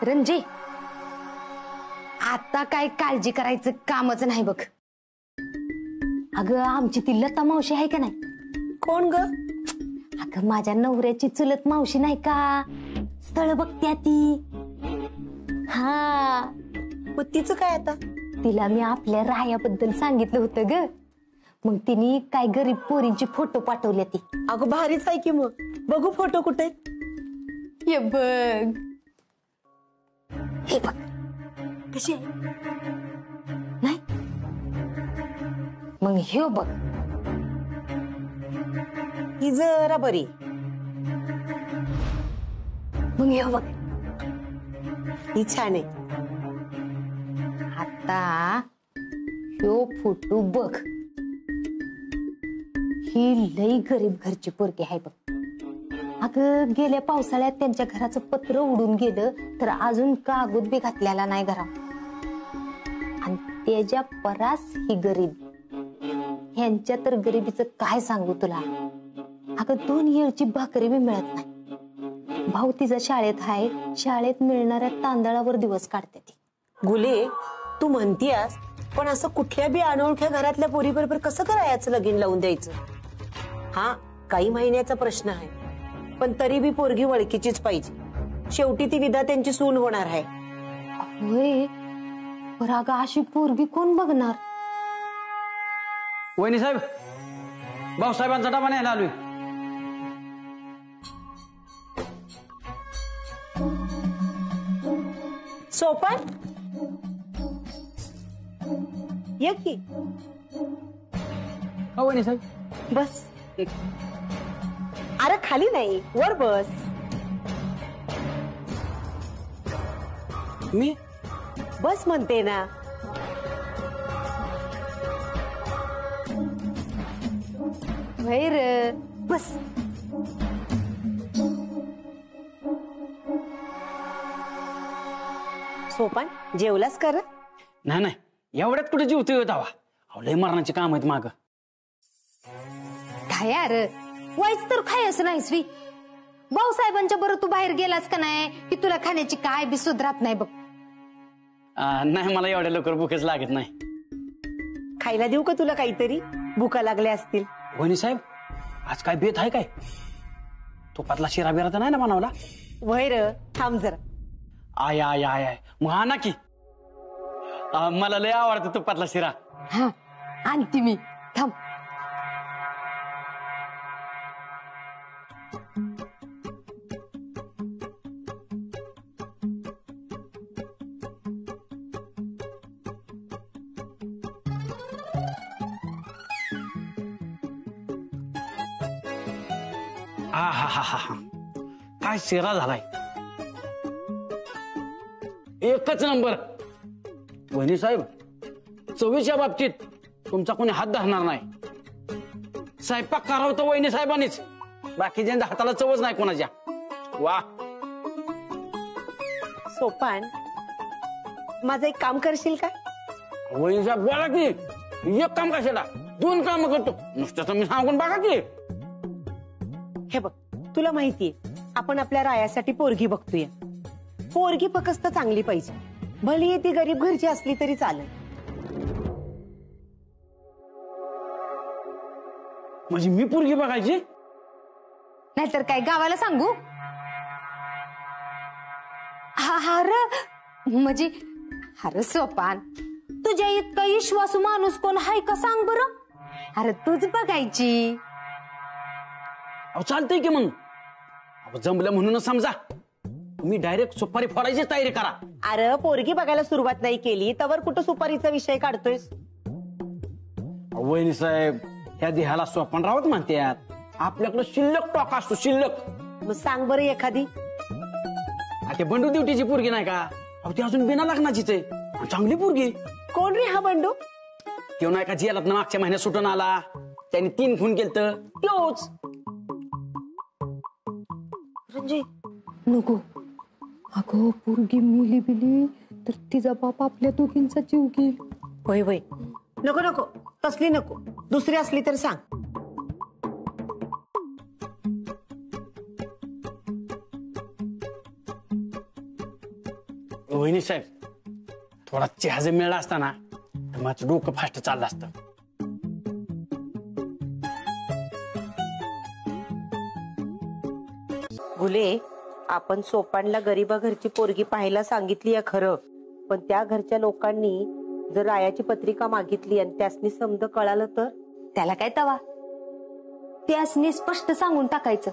रंजे, आता काय काळजी करायचं कामच नाही बघ. अगं आमची ती लता मावशी आहे का नाही? कोण ग? अगं माझ्या नवऱ्याची चुलत मावशी नाही का, स्थळ बघत्या ती. हा, मग तिचं काय आता? तिला मी आपल्या रायाबद्दल सांगितलं होतं ग. मग तिने काय गरीब पोरींची फोटो पाठवल्या ती. अगं भारीच आहे की, मग बघू फोटो कुठे. हे बघ, हे बघ कशी आहे नाही. मग हे बघ, ही जरा बरी. मग हे बघ, ही छान आहे. आता ह्यो फोटो बघ. ही लई गरीब घरची पोरगी आहे बघ. अगं गेल्या पावसाळ्यात त्यांच्या घराचं पत्र उडून गेलं तर अजून कागद बी घातलेला नाही घरात. आणि त्याच्या परास ही गरीब. ह्यांच्या तर गरिबीचं काय सांगू तुला. अगं 2 येळची भाकरी बी मिळत नाही. भाऊ तिचा शाळेत आहे, शाळेत मिळणाऱ्या तांदळावर दिवस काढते ती. गुले, तू म्हणतीयास, पण असं कुठल्या बी अनोळख्या घरातल्या पोरी बरोबर कसं करायचं, लगीन लावून द्यायचं? हा, काही महिन्याचा प्रश्न आहे, पण तरी बी पोरगी वळखीचीच पाहिजे. शेवटी ती विधात्यांची सून होणार आहे. होय, पण अगं अशी पोरगी कोण बघणार? वहिनी साहेब, भाऊसाहेबांचा डबा न्यायला आलोय. सोपान ये की. वहिनी साहेब, बस. अरे खाली नाही, वर बस. मी बस म्हणते ना. होय रे, बस. सोपान, जेवलास कर? नाही नाही, एवढ्यात कुठे जीवतोय दावा. लय मरणाची काम आहेत माग. काय यार, वाईच तर खायच नाहीस वी. भाऊसाहेबांच्या बरोबर तू बाहेर गेलास का नाही की तुला खाण्याची काय बी सुधरात नाही बघ. नाही, मला एवढ्या लवकर भूकच लागत नाही. खायला देऊ का तुला काहीतरी? भुका लागल्या असतील. वहिनी साहेब, आज काय बेत आहे काय? तुपातला शिरा बिरा तर नाही ना बनवला? वैर, थांब जरा. आय आय आय आय, मग आणा की. मला लय आवडतं तुपातला शिरा. हा, आणते मी, थांब. हा हा हा हा, काय शिरा झालाय, एकच नंबर. वहिनी साहेब, चवीच्या बाबतीत तुमचा कोणी हात धरणार नाही. स्वयंपाक करावं तर वहिनी साहेबांनीच, बाकीच्या हाताला चवच नाही कोणाच्या. वा. सोपान, माझं एक काम करशील का? वहिनी साहेब बोला की. एक काम कशाला, 2 काम करतो. नुसतं मी सांगून बघा की. हे बघ, तुला माहितीये आपण आपल्या रायासाठी पोरगी बघतोय. पोरगी फक्त चांगली पाहिजे, भली ती गरीब घरची असली तरी चालेल. म्हणजे मी पोरगी बघायची? नाहीतर काय गावाला सांगू? हार म्हणजे अरे सोपान, तुझ्या इतका विश्वासू माणूस कोण हाय का सांग बरं? अरे तूच बघायची. चालतंय की मग. जमलं म्हणूनच समजा तुम्ही डायरेक्ट सुपारी फोडायची तयारी करा. अरे पोरगी बघायला सुरुवात नाही केली तवर कुठं सुपारीचा विषय काढतोयस? वहिनी साहेब, ह्या देहाला सोपान रावत म्हणतात. आपल्याकडे शिल्लक टॉक असतो, शिल्लक. मग सांग बरं एखादी. ते बंडू ड्युटीची पोरगी नाही का? ती अजून बिना लग्नाचीच आहे, चांगली पोरगी. कोण रे हा बंडू? तो नाही का जेलात मागच्या महिन्यात सुटून आला, त्याने 3 खून केलत, तोच. रंजे, नको. अगं पोरगी मुली बिली तर तिचा बाप आपल्या दोघींचा जीव घेईल. होय होय, नको नको, तसली नको. दुसरी असली तर सांग. वहिनी साहेब, थोडा चहा जर मिळाला असता ना तर माझं डोकं फास्ट चाललं असतं. गुले, आपण सोपानला गरीबा घरची पोरगी पाहायला सांगितली आहे खरं, पण त्या घरच्या लोकांनी जर रायाची पत्रिका मागितली आणि त्यासनी समज कळालं तर? त्याला काय तवा, त्यासनी स्पष्ट सांगून टाकायचं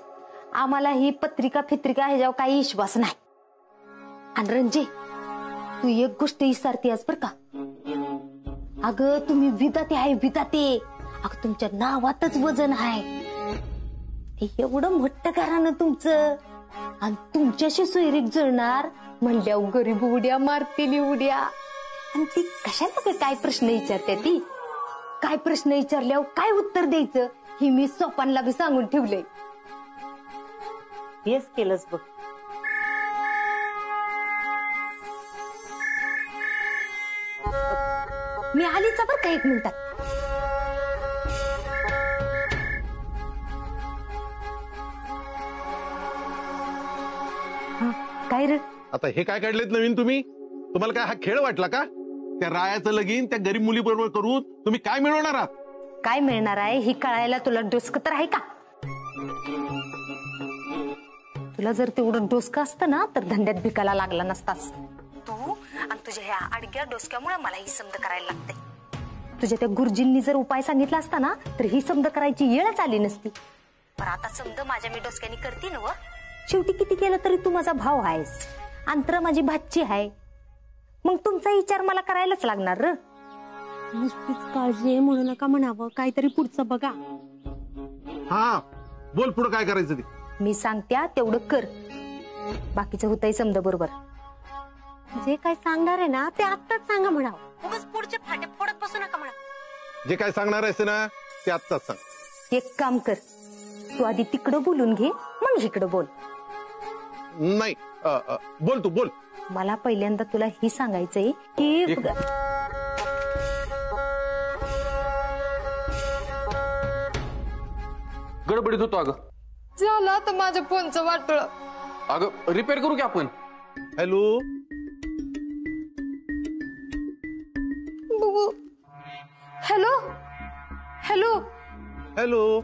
आम्हाला ही पत्रिका फित्रिका ह्याच्यावर काही विश्वास नाही. आणि रंजे, तू एक गोष्ट विसरतेस बर का. अगं तुम्ही विधाते आहे, विधाते. अगं तुमच्या नावातच वजन आहे. हे एवढं मोठं घराणं तुमचं, आणि तुमच्याशी सोयरीक जुळणार म्हणल्यावर गरीब उड्या मारतील उड्या. आणि ती कशाला काय प्रश्न विचारते, ती काय प्रश्न विचारल्यावर काय उत्तर द्यायचं हे मी सोपानला बी सांगून ठेवलंय. हेच केलंच बघ. मी आलीच बर का 1 मिनिटात. काय रे, आता हे काय काढलेत नवीन तुम्ही? तुम्हाला काय हा खेळ वाटला का? त्या रायाचं लगीन त्या गरीब मुली बरोबर करून तुम्ही काय मिळवणार आहात? काय मिळणार आहे ही कळायला तुला डोसकं तर आहे का? तुला जर तेवढं डोसकं असतं ना तर धंद्यात भिकायला लागला नसतास तू. आणि तुझ्या ह्या अडग्या डोसक्यामुळे मला ही समज करायला लागते. तुझ्या त्या गुरुजींनी जर उपाय सांगितला असता ना तर ही समज करायची वेळच आली नसती. पण आता समज माझ्या मी डोसक्यानी करते ना. शेवटी किती केलं तरी तू माझा भाव आहेस, अंतर माझी भाची आहे. मग तुमचा विचार मला करायलाच लागणार र. नुसतीच काळजी आहे म्हणू नका म्हणावं, काहीतरी पुढचं बघा. हा बोल, पुढे काय करायचं ते. मी सांगत्या तेवढं कर, बाकीचं होतंय समजा बरोबर. जे काय सांगणार आहे ना ते आत्ताच सांगा म्हणावं. उगाच पुढचे फाटे फोडत बसू नका म्हणा. जे काय सांगणार आहेस ना ते आत्ताच सांग. एक काम कर, तू आधी तिकडं बोलून घे मग इकडं बोल. नाही बोल, तू बोल. मला पहिल्यांदा तुला ही सांगायचंय की गडबडीत होतो अगं. झालं आता माझ्या फोनचं वाटोळ. अगं रिपेअर करू की आपण? हॅलो, बघू. Hello hello hello.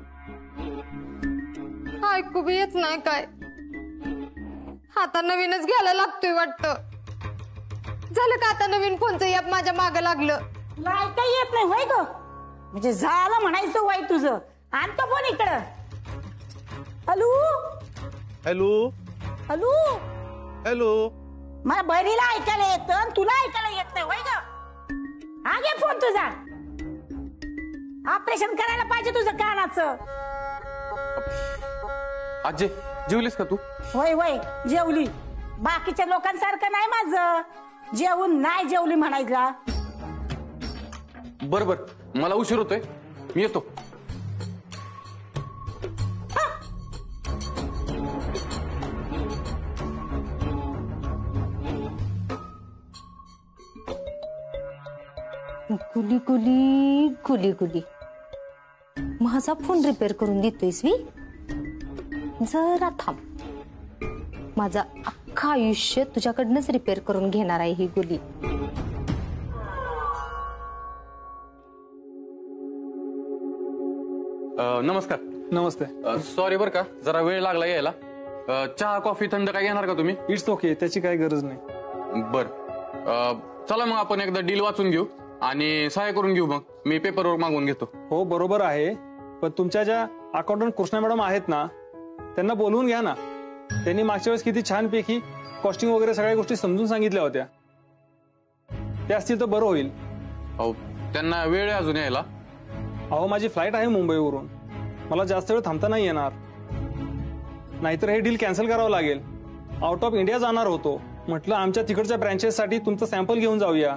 ऐकू बी येत नाही काय. आता नवीनच घ्यायला लागतोय वाटतं. झालं का आता नवीन फोनचं ॲप माझ्या मागं लागलं. काही येत नाही होय ग, म्हणजे झालं म्हणायचं वाई तुझं. आणतो फोन इकडं. Hello hello. हॅलो. हॅलो. मला बहिणीला ऐकायला येतं आणि तुला ऐकायला येत नाही होय ग. हा घे फोन तुझा. ऑपरेशन करायला पाहिजे तुझं कानाचं. आजी जेवलीस का तू? होय होय जेवली. बाकीच्या लोकांसारखं नाही माझं, जेवून नाही जेवली म्हणायला. बर बर, मला उशीर होतोय, मी येतो. गुली गुली गुली गुली. माझा फोन रिपेअर करून देतोयस मी? जरा थांब, माझं अख्खं आयुष्य तुझ्याकडनंच रिपेअर करून घेणार आहे ही गुली. नमस्कार. नमस्ते. सॉरी बर का, जरा वेळ लागला यायला. चहा कॉफी थंड काय घेणार का तुम्ही? इट्स ओके, त्याची काही गरज नाही. बर, चला मग आपण एकदा डील वाचून घेऊ आणि सहाय्य करून घेऊ. मग मी पेपरवर मागून घेतो. हो बरोबर आहे, पण तुमच्या ज्या अकाउंटंट कृष्णा मॅडम आहेत ना त्यांना बोलवून घ्या ना. त्यांनी मागच्या वेळेस किती छानपैकी कॉस्टिंग वगैरे सगळ्या गोष्टी समजून सांगितल्या होत्या. त्या असतील तर बरं होईल. अहो त्यांना वेळ आहे अजून यायला. अहो माझी फ्लाईट आहे मुंबईवरून, मला जास्त वेळ थांबता नाही येणार. नाहीतर हे डील कॅन्सल करावं लागेल. आउट ऑफ इंडिया जाणार होतो, म्हटलं आमच्या तिकडच्या ब्रँचेससाठी तुमचं सॅम्पल घेऊन जाऊया.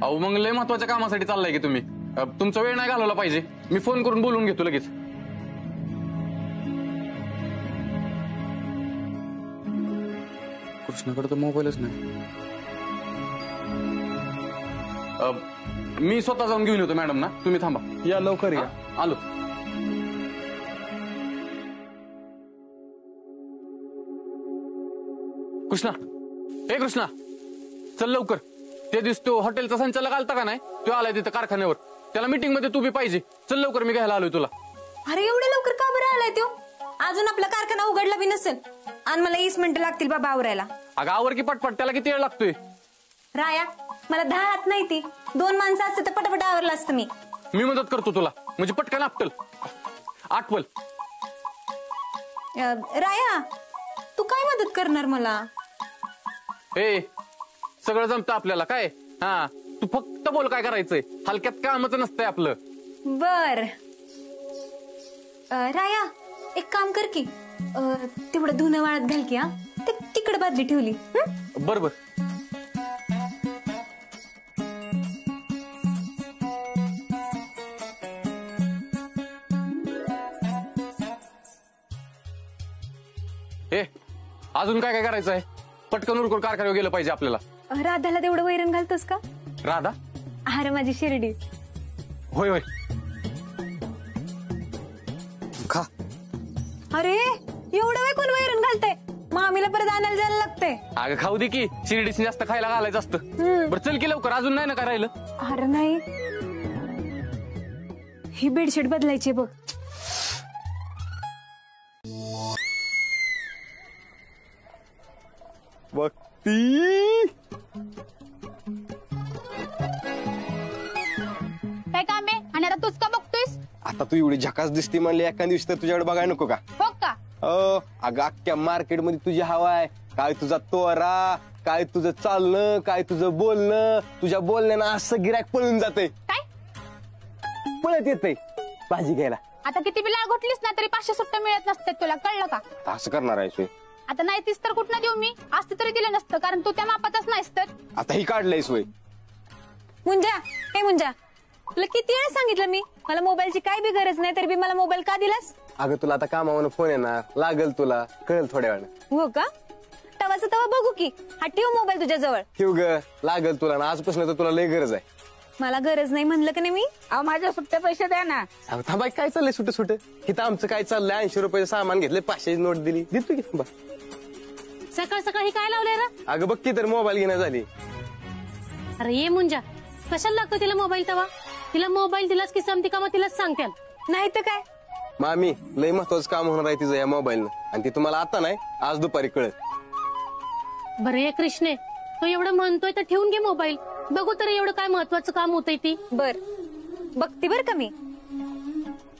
अहो मग लय महत्वाच्या कामासाठी चाललाय की तुम्ही? तुमचा वेळ नाही घालवला पाहिजे. मी फोन करून बोलवून घेतो लगेच. कृष्णाकडे तर मोबाईलच नाही. मी स्वतः जाऊन घेऊन येतो मॅडम ना, तुम्ही थांबा. या लवकर या. आलो. कृष्णा, हे कृष्णा, चल लवकर. ते दिवस तो हॉटेलचा संचालक आलता का नाही, तो आलाय तिथं कारखान्यावर. त्याला मीटिंग मध्ये तू बी पाहिजे. चल लवकर, मी घ्यायला आलोय तुला. अरे एवढे लवकर का बरं आलाय तो? अजून आपला कारखाना उघडला बी नसेल आणि मला 20 मिनिटं लागतील बाबा आवरायला. अगं आवर की पटपट, त्याला किती वेळ लागतोय? राया, मला 10 हात नाही ती 2 माणसं असते तर पटापट आवरलं असतं मी. मी मदत करतो तुला, म्हणजे पटकन आपटल आठवल. राया, तू काय मदत करणार मला? ए सगळं जमतं आपल्याला काय. हा तू फक्त बोल काय करायचंय. हलक्यात कामच नसतंय आपलं. बर राया, एक काम कर की तेवढं धुणं वाळत घाल की. हा तिकडे बादली ठेवली. बर बर. ए अजून काय काय करायचं आहे? पटकन उरकून कारखान्यावर गेलं पाहिजे आपल्याला. राधाला तेवढं वैरण घालतोस का? राधा? अरे माझी शिर्डी. होय होय. खा. अरे एवढं वेळ कोण वैरण घालतंय? मामीला परत आणायला जायला लागतंय. अगं खाऊ दे की, शिर्डीसनी जास्त खायला घालायचं असतं. बरं चल की लवकर, अजून नाही ना काय राहिलं? अरे नाही, ही बेडशीट बदलायची बघ. काय काम आहे? आणि आता तूच का बघतोयस? आता तू एवढी झकास दिसती म्हणले, एका दिवशी तर तुझ्याकडे बघायला नको का? हो का? अगं अख्ख्या मार्केटमध्ये तुझी हवा आहे. काय तुझा तोरा, काय तुझं चालणं, काय तुझं बोलणं. तुझ्या बोलण्यानं असं गिराक पळून जाते, काय पळत येते भाजी घ्यायला. आता किती बी लाळ घोटलीस ना तरी 500 सुट्ट्या मिळत नसतात तुला, कळलं का? असं करणार आहे सोय? आता नाही तीस तर कुठनं देऊ मी? असते तरी दिलं नसतं, कारण तू त्या मापाचाच नाहीस तर. आता ही काढलंय सोय. मुंजा, हे मुंजा, तुला किती वेळा सांगितलं मी, मला मोबाईलची काय बी गरज नाही, तरी बी मला मोबाईल का दिलास? अगं तुला आता कामावरून फोन येणार, लागल तुला, कळेल थोड्या वेळानं. हो का? तवाचं तवा बघू की. हा ठेव मोबाईल तुझ्या जवळ. ठेव ग, लागल तुला ना. आजपासून तर तुला लय गरज आहे. मला गरज नाही म्हणलं का नाही मी? अहो माझ्या सुट्टे पैसे द्या ना. अगं थांबा, काय चाललंय सुट सुट? इथं आमचं काय चाललंय, 80 रुपयाचं सामान घेतलंय, 500ची नोट दिली, देतो की. थांबा. सकाळ सकाळी काय लावलंय रा? अगं बघ की तर मोबाईल घेणं झाली. अरे ये मुंजा, कशाला लागतो तिला मोबाईल तवा? तिला मोबाईल दिलास की समती का मग तिलाच सांगते. नाही तर काय. मामी लय महत्वाचं काम होणार आहे तिचं या मोबाईलनं, आणि ती तुम्हाला आता नाही, आज दुपारी कळत. बरं ये कृष्णे, तो एवढं म्हणतोय तर ठेवून घे मोबाईल. बघू तर एवढं काय महत्वाचं काम होतंय ती. बर बघती बर का मी.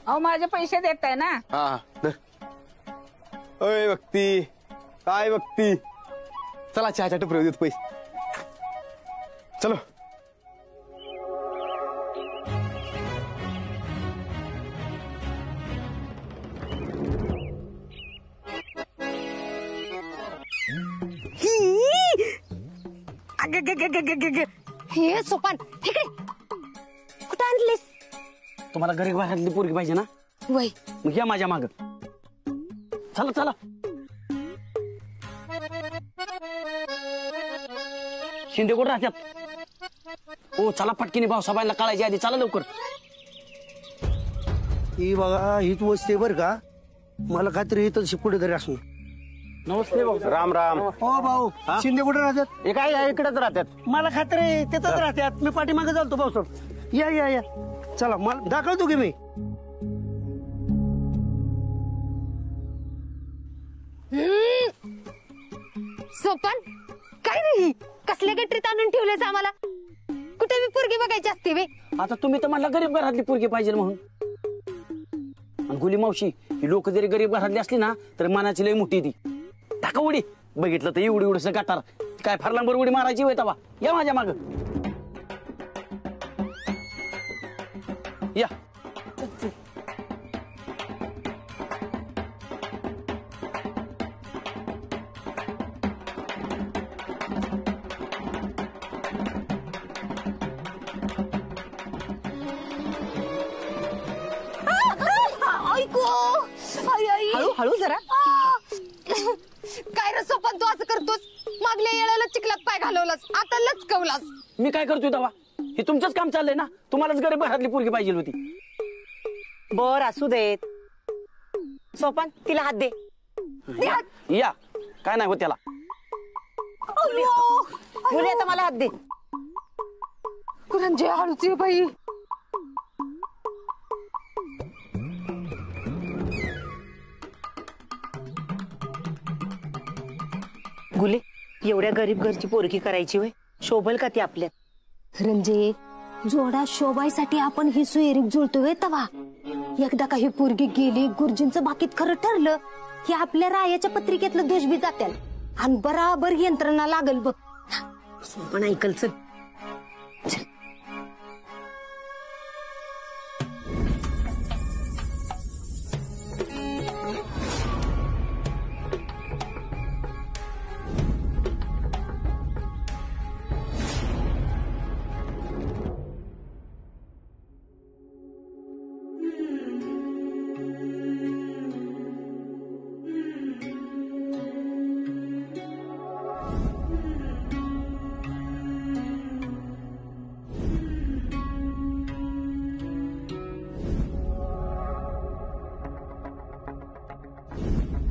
अहो माझे पैसे देताय ना. हा धर. ओय भक्ती, काय भक्ती, चला चहाच्या टपरीवर देत पैसे. चलो. हे सोपान इकडे कुठं आणलीस? तुम्हाला गरीब घरातली पोरगी पाहिजे ना? वय मग या माझ्या माग. चला चला. शिंदे कुठं राहतात? ओ चला पटकीने भाऊसाहेबांना कळायच्या आधी चला लवकर. ही बघा, हीच वस्ती आहे बरं का. मला खात्री इथं पुढे तरी असून. नमस्ते भाऊ. राम राम. हो भाऊ, शिंदे कुठे राहतात? हे काय इकडेच राहतात. मला खात्री आहे तिथंच राहतात. मी पाठीमागे चालतो भाऊसाहेब. या या या, चला मला दाखवतो की मी. सोपान काय नाही, कसल्या गटरीत आणून ठेवलेस आम्हाला? कुठे मी पोरगी बघायची असते वे? आता तुम्ही तर म्हणला गरीब घरातली पोरगी पाहिजे म्हणून. आणि गुली मावशी, ही लोक जरी गरीब घरातली असली ना तर मनाची लय मोठी ती. टाका उडी. बघितलं तर एवढी एवढस गटार, काय फार लांबर उडी मारायची होय तवा. या माझ्या माग या. हळू जरा. काय रे सोपान, तू असं करतोस? मागल्या येळाला चिखलात पाय घालवलास, आता लचकवलास. मी काय करतोय तवा? हे तुमचंच काम चाललंय ना. तुम्हालाच गरीब घरातली पोरगी पाहिजे होती. बर असू देत. सोपान तिला हात दे. या काय नाही होत त्याला. मुली आता मला हात दे. कुरांजी हळूच ये बाई. गुले, एवढ्या गरीब घरची पोरगी करायची होय? शोभल का ती आपल्यात? रंजे, जोडा शोभायसाठी आपण ही सोयरीक जुळतोय तवा. एकदा काही पोरगी गेली, गुरुजींचं बाकीत खरं ठरलं की आपल्या रायाच्या पत्रिकेतलं दोष बी जात्याल आणि बराबर यंत्रणा लागल बघ. सोपण ऐकल चल.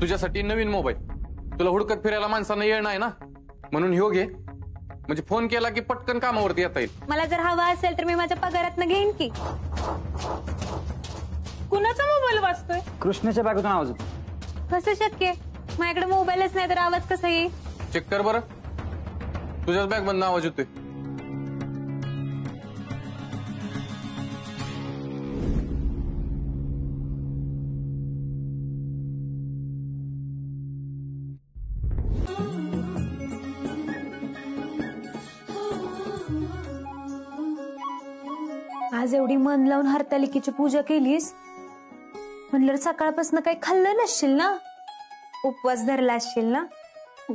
तुझ्यासाठी नवीन मोबाईल. तुला हुडकत फिरायला माणसांना येळ नाही ना, म्हणून ह्यो घे. म्हणजे फोन केला की पटकन कामावरती येता येईल. मला जर हवा असेल तर मी माझ्या पगारातनं घेईन की. कुणाचा मोबाईल वाजतोय? कृष्णाच्या बॅगेतून आवाज येतो. कसं शक्य? माझ्याकडे मोबाईलच नाही तर आवाज कसा येईल? चेक कर बरं. तुझ्याच बॅग मधनं आवाज येतोय. आज एवढी मन लावून हरतालिकेची पूजा केलीस म्हणलं सकाळपासून काही खाल्लं नसशील ना, उपवास धरला असशील ना.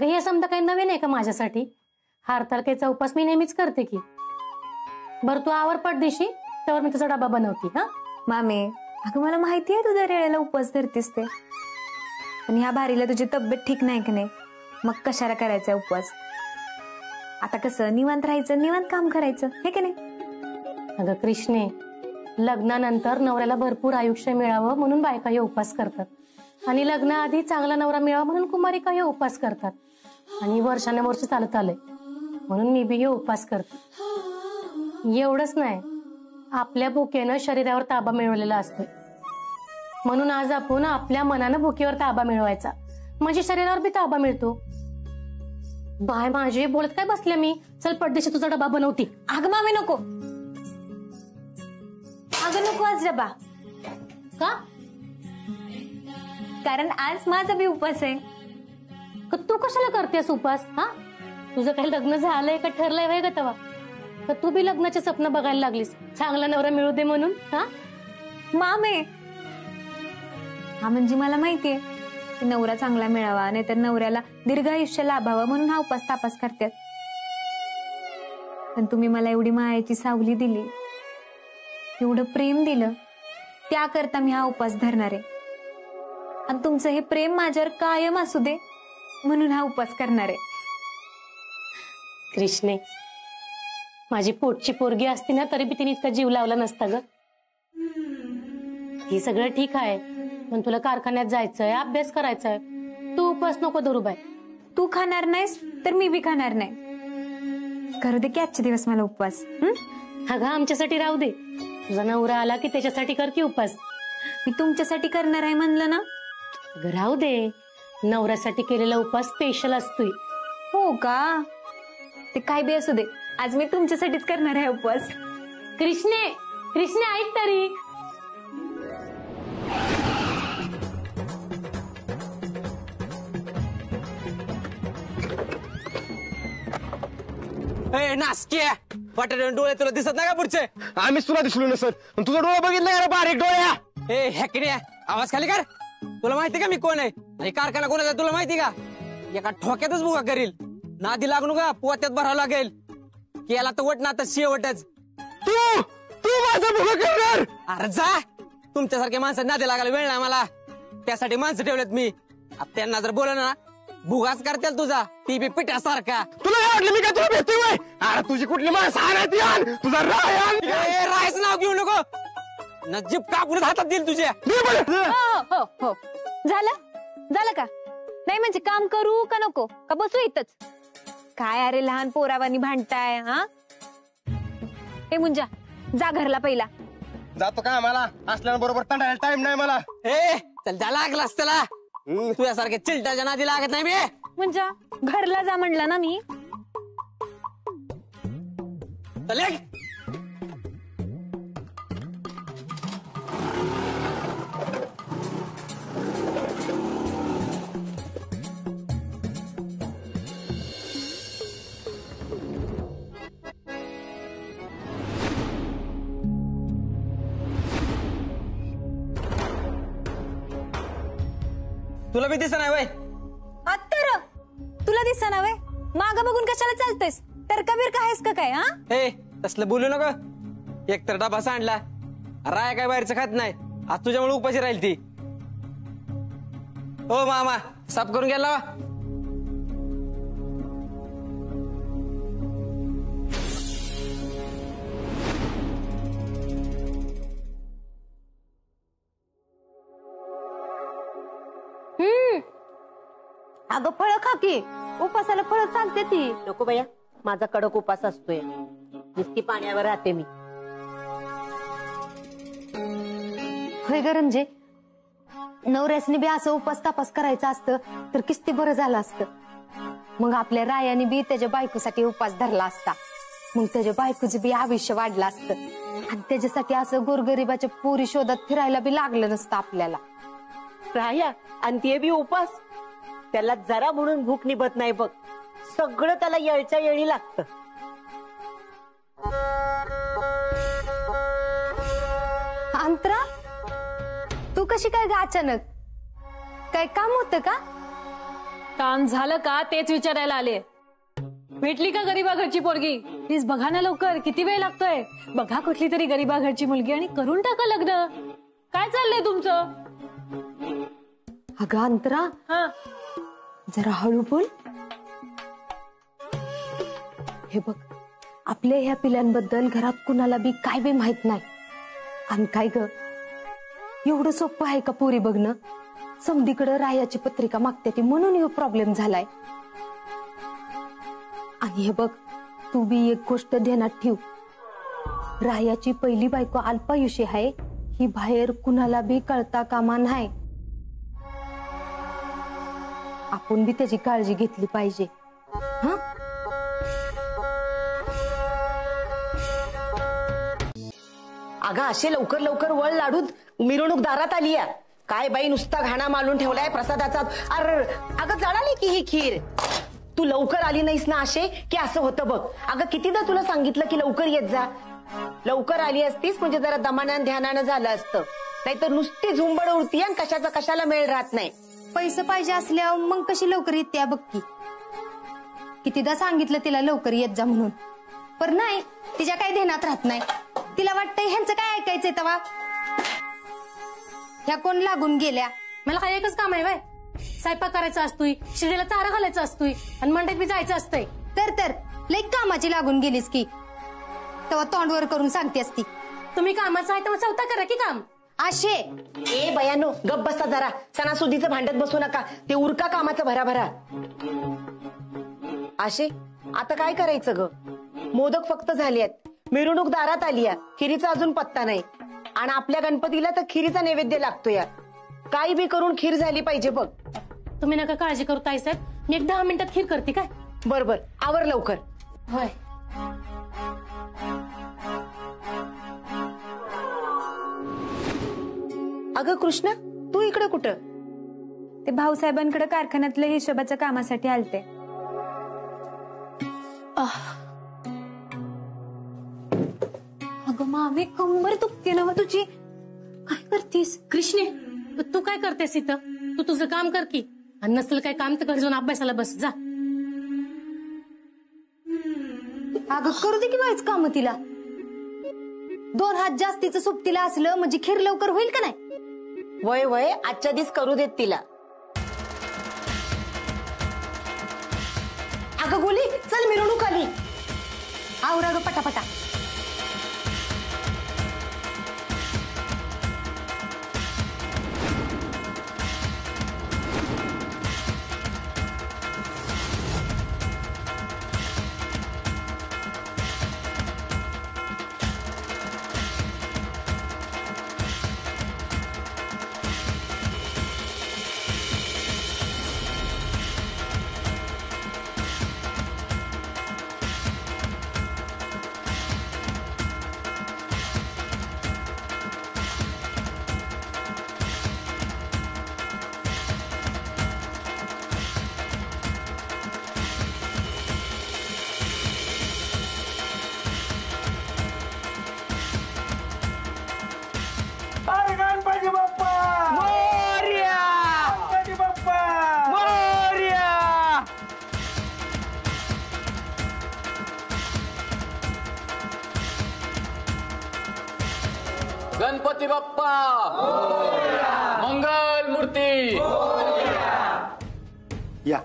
हे समजा काही नवीन आहे का माझ्यासाठी? हरतालिकेचा उपवास मी नेहमीच करते की. बरं तू आवर पडदिशी तर मी तुझा डबा बनवते. हा मामे, अगं मला माहिती आहे तू दर वेळेला उपवास धरतीस ते, पण ह्या भारीला तुझी तब्येत ठीक नाही की नाही, मग कशाला करायचा उपवास? आता कसं निवांत राहायचं, निवांत काम करायचं, हे की नाही? अगं कृष्णे, लग्नानंतर नवऱ्याला भरपूर आयुष्य मिळावं म्हणून बायका हे उपवास करतात, आणि लग्नाआधी चांगला नवरा मिळावा म्हणून कुमारिका हे उपवास करतात, आणि वर्षानुवर्ष चालत आलंय म्हणून मी बी हे उपवास करते. एवढंच नाही, आपल्या भुकेनं शरीरावर ताबा मिळवलेला असतो, म्हणून आज आपण आपल्या मनानं भुकेवर ताबा मिळवायचा, म्हणजे शरीरावर बी ताबा मिळतो. बाय माझे बोलत काय बसले मी. चल पडदेशी तुझा डबा बनवती. अगं मामी नको, अगं नको आज डबा. का? कारण आज माझा बी उपवास आहे. तू कशाला करतेस उपवास? हा, तुझं काही लग्न झालंय का ठरलंय वय ग तवा? तर तू बी लग्नाचे स्वप्न बघायला लागलीस, चांगला नवरा मिळू दे म्हणून. हा मामे, हा म्हणजे मला माहितीये की नवरा चांगला मिळावा, नाहीतर नवऱ्याला दीर्घ आयुष्य लाभावं म्हणून हा उपास तापास करतात. पण तुम्ही मला एवढी मायाची सावली दिली, एवढं प्रेम दिलं, त्याकरता मी हा उपास धरणार आहे. आणि तुमचं हे प्रेम माझ्यावर कायम असू दे म्हणून हा उपास करणार आहे. कृष्णे, माझी पोटची पोरगी असती ना तरी बी तिने इतका जीव लावला नसता ग. हे सगळं ठीक आहे, पण तुला कारखान्यात जायचंय, अभ्यास करायचाय, तू उपवास नको धरू बाय. तू खाणार नाहीस तर मी बी खाणार नाही. करू दे की आजचे दिवस मला उपवास. अगं आमच्यासाठी राहू दे, तुझा नवरा आला की त्याच्यासाठी कर की उपवास. मी तुमच्यासाठी करणार आहे म्हणलं ना. अगं राहू दे, नवऱ्यासाठी केलेला उपवास स्पेशल असतोय. हो का? ते काय बी असू दे, आज मी तुमच्यासाठीच करणार आहे उपवास. कृष्णे, कृष्णे ऐक तरी. नासक्या वाटाणे डोळे तुला दिसत नाही का पुढचे? आम्ही तुला दिसलो ना सर, तुझा डोळा बघितला का बारीक डोळ्या? ए हॅकड्या, आवाज खाली कर. तुला माहिती का मी कोण आहे आणि कारखाना कोणाचा तुला माहिती का? एका ठोक्यातच बुगा करील. नादी लागू का, पोत्यात भरावं लागेल. केला तर वट ना आता शेवटच. तू तू माझा भुगा करणार? अरे जा, तुमच्यासारख्या माणसं नादी लागायला वेळ नाही मला, त्यासाठी माणसं ठेवलेत मी. त्यांना जर बोललं ना भुगाच करतील तुझा, ती बी पिठ्यासारखा. तुला काय वाटलं मी काय तुला भेटतोय? अरे तुझी कुठली माणसं आणायची? तुझा रायचं नाव घेऊ नको, नजीब कापून हातात देईल तुझ्या. हो हो, झालं झालं का? नाही म्हणजे काम करू का नको, का बसू इथंच? काय अरे लहान पोरावानी भांडताय हा? ए मुंजा जा घरला पहिला. जातो का आम्हाला असल्याबरोबर तंडायला टाइम नाही मला. चल जा लागलास त्याला. तुझ्यासारख्या चिलटाच्या नादी लागत नाही मी. मुंजा घरला जा म्हणलं ना मी. चल एक. तुला बी दिसत नाही वय. तर तुला दिसा ना वय. माग बघून कशाला चालतोयस? तर कबीर का आहेस का काय? हा हे तसलं बोलू नका. एक तर डबा सांडला. राय काय बाहेरचं खात नाही. आज तुझ्यामुळे उपाशी राहील ती. हो मामा साफ करून गेला. अगं फळ खा की. उपासाला फळ चालते ती. नको बया, माझा कडक उपास असतोय. नुसती पाण्यावर राहते मी. होय ग रंजे, नवऱ्यासनी बी असं उपास तापास करायचं असतं तर किती बरं झालं असतं. मग आपल्या रायाने बी त्याच्या बायकोसाठी उपास धरला असता. मग त्याच्या बायकोचं बी आयुष्य वाढलं असतं आणि त्याच्यासाठी असं गोरगरिबाच्या पोरी शोधात फिरायला बी लागलं नसतं आपल्याला. राया आणि ते बी उपास. त्याला जरा म्हणून भूक निभत नाही बघ. सगळं त्याला येळच्या येळी लागतं. अंतरा, तू कशी काय ग अचानक? काय काम होतं का? काम झालं का तेच विचारायला आले. भेटली का गरीबा घरची पोरगी? प्लीज बघा ना लवकर, किती वेळ लागतोय. बघा कुठली तरी गरीबा घरची मुलगी आणि करून टाका लग्न. काय चाललंय तुमचं? अगं अंतरा, हा जरा हळू बोल. हे बघ, आपल्या ह्या पिल्यांबद्दल घरात कुणाला बी काय बी माहित नाही. आणि काय ग, एवढं सोपं आहे का पोरी बघणं? समधीकडे रायाची पत्रिका मागते ती म्हणून हे प्रॉब्लेम झालाय. आणि हे बघ, तू बी एक गोष्ट ध्यानात ठेव. रायाची पहिली बायको अल्पायुषी आहे. ही बाहेर कुणाला बी कळता कामा नाही. आपण बी त्याची काळजी घेतली पाहिजे. हा, अगं असे लवकर लवकर वळ लाडूत मिरवणूक दारात आली आहे. काय बाई नुसता घाणा मालून ठेवलाय प्रसादाचा. अगं जळाली की ही खीर. तू लवकर आली नाहीस ना असे की असं होतं बघ. अगं कितीदा तुला सांगितलं की लवकर येत जा. लवकर आली असतीस म्हणजे जरा दमानं ध्यानानं झालं असतं. नाहीतर नुसती झुंबड उडती आणि कशाचा कशाला मेळ राहत नाही. पैसे पाहिजे असल्यावर मग कशी लवकर येते बघ की. कितीदा सांगितलं तिला लवकर येत जा म्हणून, पण नाही, तिच्या काही ध्यानात राहत नाही. तिला वाटतंय ह्यांचं काय ऐकायचंय तवा. ह्या कोण लागून गेल्या. मला काय एकच काम आहे बाय. स्वयंपाक करायचा असतोय, शिडीला चारा घालायचा असतोय आणि मंडईत बी जायचं असतंय. तर लई कामाची लागून गेलीस की. तेव्हा तोंडवर करून सांगते असती. तुम्ही कामाचं आहे तेव्हा चौथा करा की काम. आशे, ए बयानो गप बसा जरा. सणासुदीचं भांडत बसू नका. ते उरका कामाचं भराभरा. आशे, आता काय करायचं ग? मोदक फक्त झाले आहेत. मिरवणूक दारात आली आहे. खिरीचा अजून पत्ता नाही. आणि आपल्या गणपतीला तर खिरीचा नैवेद्य लागतो या. काही बी करून खीर झाली पाहिजे बघ. तुम्ही नका काळजी करू ताईसाहेब, मी एक 10 मिनिटात खीर करते. काय बर आवर लवकर. होय. अगं कृष्णा, तू इकडे कुठं? ते भाऊसाहेबांकडे कारखान्यातल्या हिशोबाच्या कामासाठी आलते. अगं मामी, कंबर दुखते ना तुझी. काय करतेस? कृष्णे, तू काय करतेस इथं? तू तुझं काम कर की. आणि नसेल काय काम तर घरी जाऊन अभ्यासाला बस जा. अगं करू दे की बाईच काम तिला. 2 हात जास्तीचं सोबतीला असलं म्हणजे खीर लवकर होईल का नाही? वय आजच्या दिवस करू देत तिला. अगं गोली, चल मिरवणूक आली. आवरा ग पटापटा. गणपती बाप्पा मंगल मूर्ती या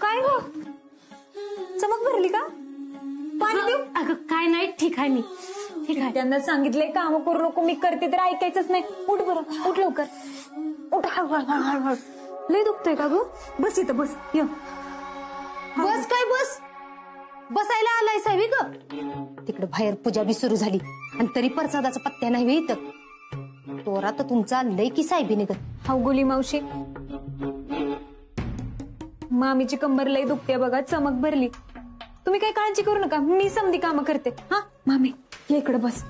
काय गो चमक भरली का? पाणी देऊ? अगं काय नाही, ठीक आहे मी, ठीक आहे. त्यांना सांगितलंय काम करू नको, मी करते तर ऐकायचंच नाही. उठ बरं, उठ लवकर, उठ. हळू. लय दुखतोय का गो? बस इथं बस. ये बस काय बस, बसायला आलाय साहेब ग. तिकडे बाहेर पूजा बी सुरू झाली आणि तरी प्रसादाचा पत्त्या नाही इथं. तोरा तर तुमचा लय की साहेबी निघत. हाव गोली मावशी, मामीची कंबर लय दुखते बघा, चमक भरली. तुम्ही काही काळजी करू नका, मी समधी कामं करते. हा मामी ये इकडे बस.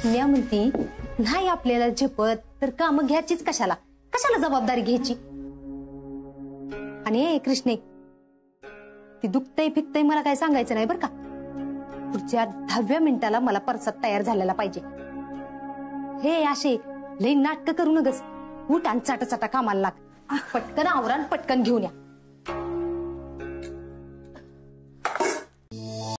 मी म्हणती नाही आपल्याला झेपत तर काम घ्यायचीच कशाला जबाबदारी घ्यायची. आणि ए कृष्णे, ती दुखतय फिकतय मला काय सांगायचं नाही बरं का. पुढच्या 10व्या मिनिटाला मला परसाद तयार झालेला पाहिजे. हे असे लई नाटक करू नगस. उठ आणि चाटा कामाला लाग. पटकन आवरा आणि पटकन घेऊन या.